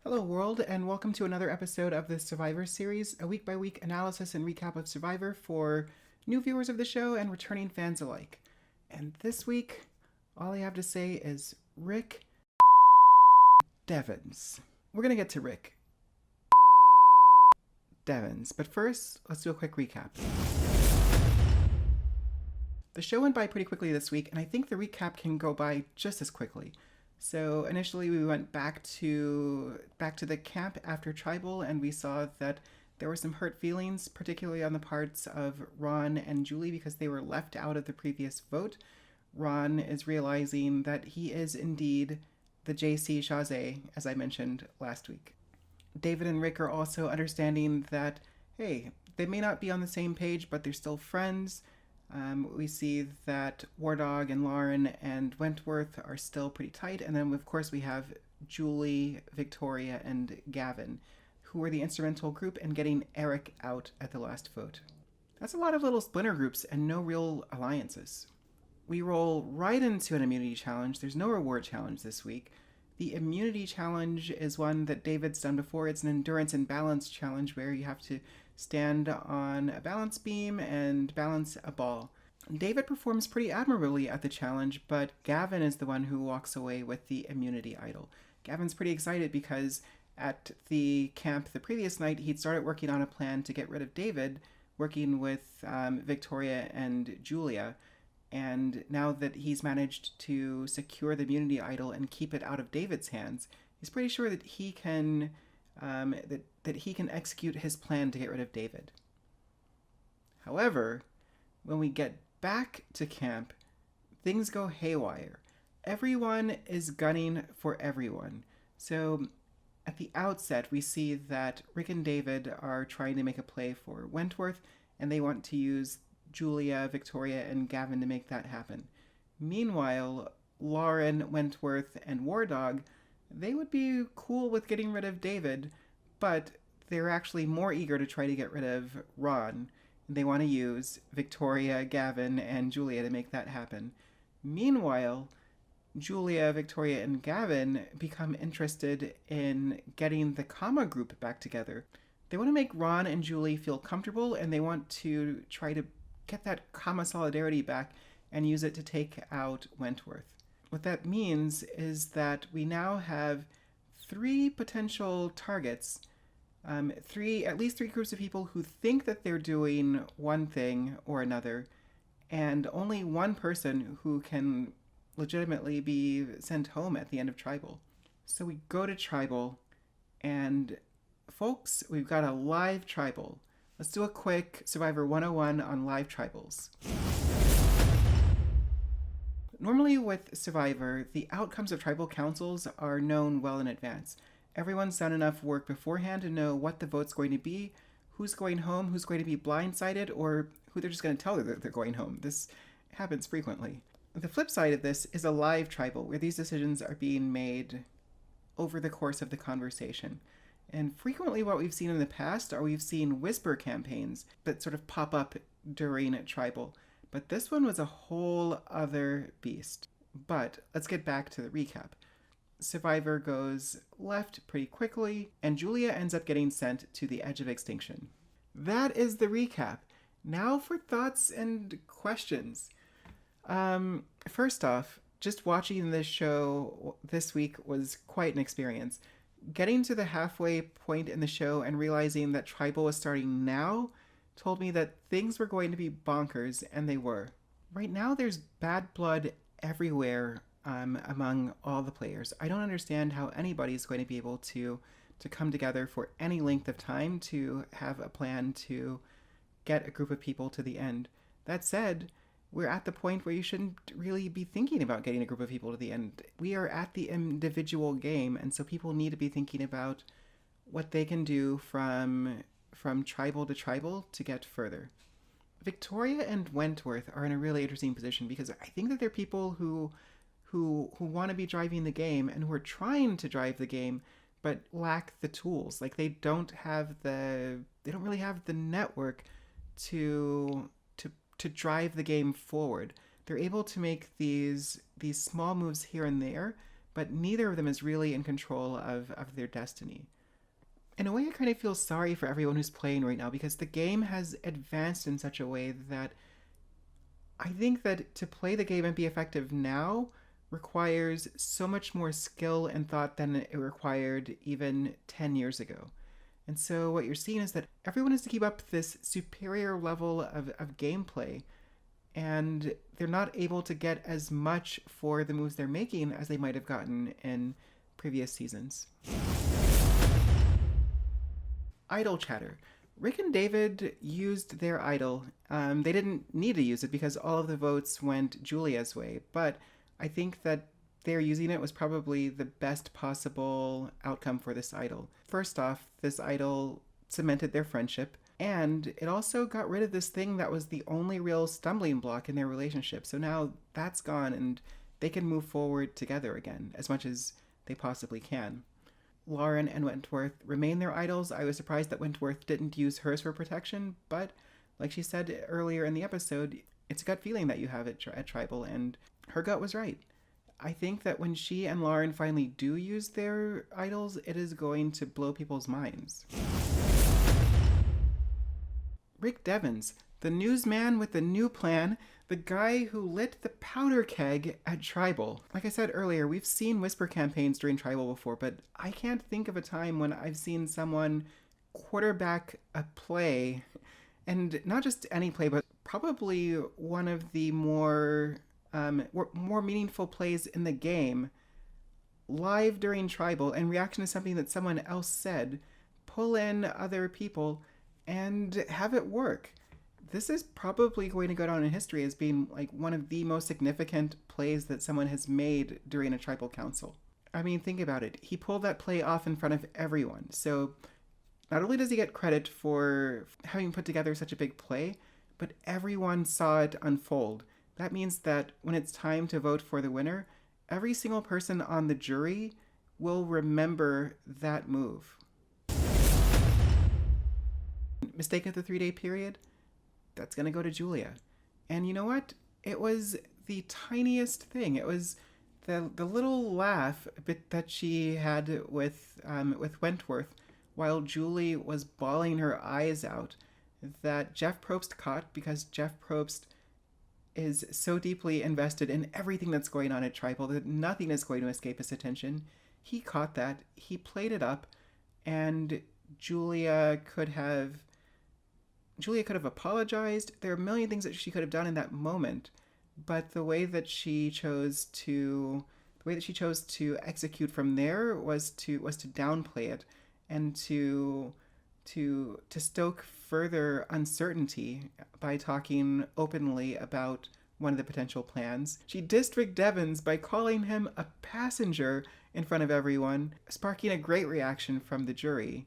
Hello, world, and welcome to another episode of the Survivor series, a week-by-week analysis and recap of Survivor for new viewers of the show and returning fans alike. And this week, all I have to say is Rick Devens. We're going to get to Rick Devens, but first, let's do a quick recap. The show went by pretty quickly this week, and I think the recap can go by just as quickly. So initially we went back to the camp after Tribal, and we saw that there were some hurt feelings, particularly on the parts of Ron and Julie, because they were left out of the previous vote. Ron is realizing that he is indeed the JC Chazé, as I mentioned last week. David and Rick are also understanding that, hey, they may not be on the same page, but they're still friends. We see that War Dog and Lauren and Wentworth are still pretty tight. And then, of course, we have Julie, Victoria, and Gavin, who were the instrumental group in getting Eric out at the last vote. That's a lot of little splinter groups and no real alliances. We roll right into an immunity challenge. There's no reward challenge this week. The immunity challenge is one that David's done before. It's an endurance and balance challenge where you have to stand on a balance beam and balance a ball. David performs pretty admirably at the challenge, but Gavin is the one who walks away with the immunity idol. Gavin's pretty excited because at the camp the previous night, he'd started working on a plan to get rid of David, working with Victoria and Julia. And now that he's managed to secure the immunity idol and keep it out of David's hands, he's pretty sure that he can that he can execute his plan to get rid of David. However, when we get back to camp, things go haywire. Everyone is gunning for everyone. So at the outset, we see that Rick and David are trying to make a play for Wentworth, and they want to use Julia, Victoria, and Gavin to make that happen. Meanwhile, Lauren, Wentworth, and War Dog, they would be cool with getting rid of David, but they're actually more eager to try to get rid of Ron. They want to use Victoria, Gavin, and Julia to make that happen. Meanwhile, Julia, Victoria, and Gavin become interested in getting the Kama group back together. They want to make Ron and Julie feel comfortable, and they want to try to get that Kama solidarity back and use it to take out Wentworth. What that means is that we now have three potential targets, at least three groups of people who think that they're doing one thing or another, and only one person who can legitimately be sent home at the end of Tribal. So we go to Tribal, and folks, we've got a live Tribal. Let's do a quick Survivor 101 on live Tribals. Normally with Survivor, the outcomes of tribal councils are known well in advance. Everyone's done enough work beforehand to know what the vote's going to be, who's going home, who's going to be blindsided, or who they're just going to tell that they're going home. This happens frequently. The flip side of this is a live tribal, where these decisions are being made over the course of the conversation. And frequently what we've seen in the past are we've seen whisper campaigns that sort of pop up during tribal. But this one was a whole other beast. But let's get back to the recap. Survivor goes left pretty quickly, and Julia ends up getting sent to the edge of extinction. That is the recap. Now for thoughts and questions. First off, just watching this show this week was quite an experience. Getting to the halfway point in the show and realizing that Tribal was starting now told me that things were going to be bonkers, and they were. Right now, there's bad blood everywhere among all the players. I don't understand how anybody's going to be able to come together for any length of time to have a plan to get a group of people to the end. That said, we're at the point where you shouldn't really be thinking about getting a group of people to the end. We are at the individual game, and so people need to be thinking about what they can do from tribal to tribal to get further. Victoria and Wentworth are in a really interesting position because I think that they're people who want to be driving the game and who are trying to drive the game but lack the tools. Like they don't really have the network to drive the game forward. They're able to make these small moves here and there, but neither of them is really in control of their destiny. In a way, I kind of feel sorry for everyone who's playing right now because the game has advanced in such a way that I think that to play the game and be effective now requires so much more skill and thought than it required even 10 years ago. And so what you're seeing is that everyone has to keep up this superior level of gameplay, and they're not able to get as much for the moves they're making as they might have gotten in previous seasons. Idle chatter. Rick and David used their idol. They didn't need to use it because all of the votes went Julia's way, but I think that their using it was probably the best possible outcome for this idol. First off, this idol cemented their friendship, and it also got rid of this thing that was the only real stumbling block in their relationship. So now that's gone, and they can move forward together again as much as they possibly can. Lauren and Wentworth remain their idols. I was surprised that Wentworth didn't use hers for protection, but like she said earlier in the episode, it's a gut feeling that you have at Tribal, and her gut was right. I think that when she and Lauren finally do use their idols, it is going to blow people's minds. Rick Devens, the newsman with the new plan, the guy who lit the powder keg at Tribal. Like I said earlier, we've seen whisper campaigns during Tribal before, but I can't think of a time when I've seen someone quarterback a play, and not just any play, but probably one of the more meaningful plays in the game, live during Tribal, in reaction to something that someone else said, pull in other people, and have it work. This is probably going to go down in history as being like one of the most significant plays that someone has made during a Tribal council. I mean, think about it. He pulled that play off in front of everyone. So not only does he get credit for having put together such a big play, but everyone saw it unfold. That means that when it's time to vote for the winner, every single person on the jury will remember that move. Mistake of the 3-day period? That's going to go to Julia. And you know what? It was the tiniest thing. It was the little laugh bit that she had with Wentworth while Julie was bawling her eyes out that Jeff Probst caught, because Jeff Probst is so deeply invested in everything that's going on at Tribal that nothing is going to escape his attention. He caught that. He played it up, and Julia could have apologized. There are a million things that she could have done in that moment, but the way that she chose to execute from there was to downplay it and to stoke further uncertainty by talking openly about one of the potential plans. She dissed Rick Devens by calling him a passenger in front of everyone, sparking a great reaction from the jury.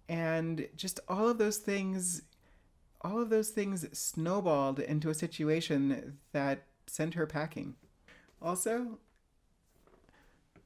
And just all of those things snowballed into a situation that sent her packing. Also,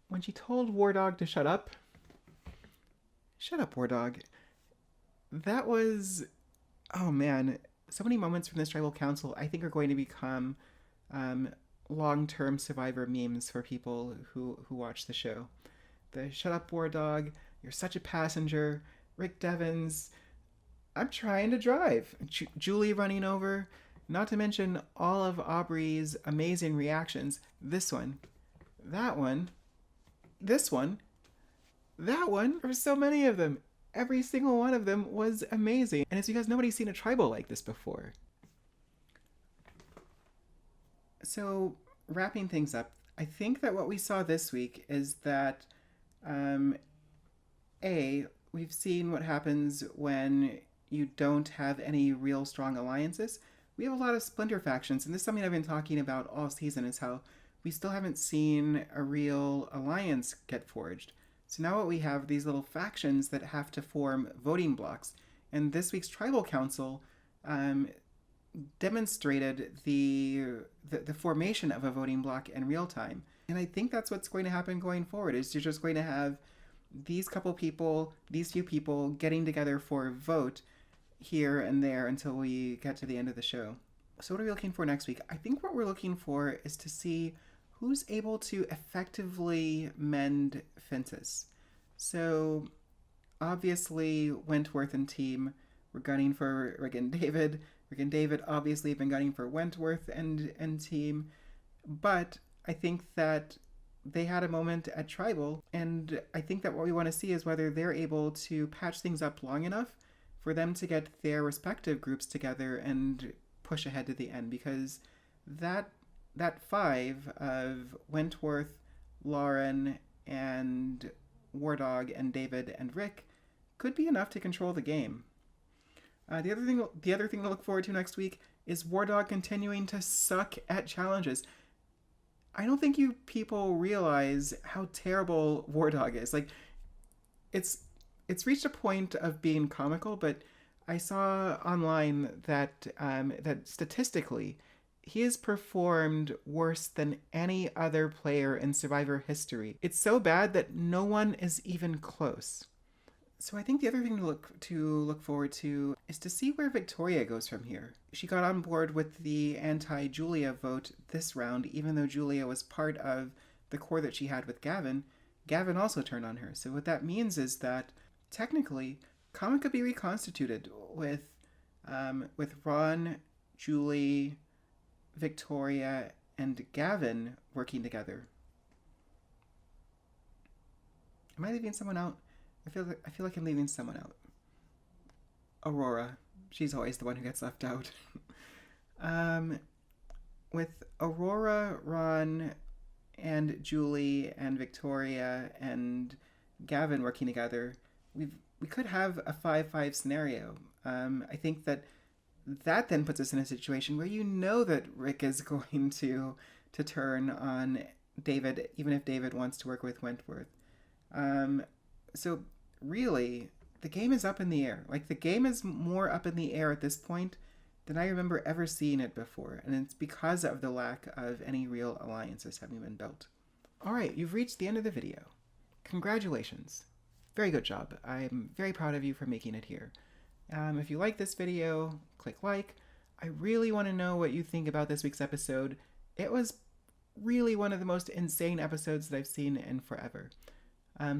when she told War Dog to shut up, War Dog. That was, oh man, so many moments from this Tribal Council I think are going to become long-term Survivor memes for people who watch the show. The shut up, War Dog, you're such a passenger, Rick Devens, I'm trying to drive, Julie running over, not to mention all of Aubrey's amazing reactions. This one, that one, this one, that one. There were so many of them. Every single one of them was amazing. And it's because nobody's seen a Tribal like this before. So, wrapping things up, I think that what we saw this week is that, we've seen what happens when you don't have any real strong alliances. We have a lot of splinter factions, and this is something I've been talking about all season, is how we still haven't seen a real alliance get forged. So now what we have, these little factions that have to form voting blocks. And this week's Tribal Council demonstrated the formation of a voting block in real time. And I think that's what's going to happen going forward, is you're just going to have these few people getting together for a vote here and there until we get to the end of the show. So what are we looking for next week? I think what we're looking for is to see who's able to effectively mend fences. So obviously Wentworth and team were gunning for Rick and David. Rick and David obviously have been gunning for Wentworth and team. But I think that they had a moment at Tribal, and I think that what we want to see is whether they're able to patch things up long enough for them to get their respective groups together and push ahead to the end, because that five of Wentworth, Lauren, and Wardog and David and Rick could be enough to control the game. The other thing to look forward to next week is Wardog continuing to suck at challenges. I don't think you people realize how terrible Wardog is. Like, it's reached a point of being comical, but I saw online that that statistically, he has performed worse than any other player in Survivor history. It's so bad that no one is even close. So I think the other thing to look forward to is to see where Victoria goes from here. She got on board with the anti-Julia vote this round, even though Julia was part of the core that she had with Gavin. Gavin also turned on her. So what that means is that technically, Comet could be reconstituted with Ron, Julie, Victoria, and Gavin working together. Am I leaving someone out? I feel like I'm leaving someone out. Aurora. She's always the one who gets left out. With Aurora, Ron, and Julie, and Victoria, and Gavin working together, we could have a 5-5 scenario. I think that then puts us in a situation where you know that Rick is going to turn on David, even if David wants to work with Wentworth. So really, the game is up in the air. Like, the game is more up in the air at this point than I remember ever seeing it before, and it's because of the lack of any real alliances having been built. All right, you've reached the end of the video. Congratulations. Very good job. I'm very proud of you for making it here. If you like this video, click like. I really want to know what you think about this week's episode. It was really one of the most insane episodes that I've seen in forever.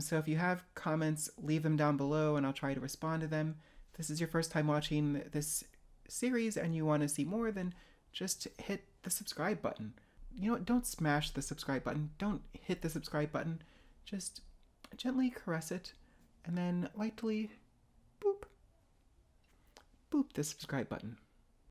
So if you have comments, leave them down below and I'll try to respond to them. If this is your first time watching this series and you want to see more, then just hit the subscribe button. You know what? Don't smash the subscribe button. Don't hit the subscribe button. Just gently caress it and then lightly boop the subscribe button.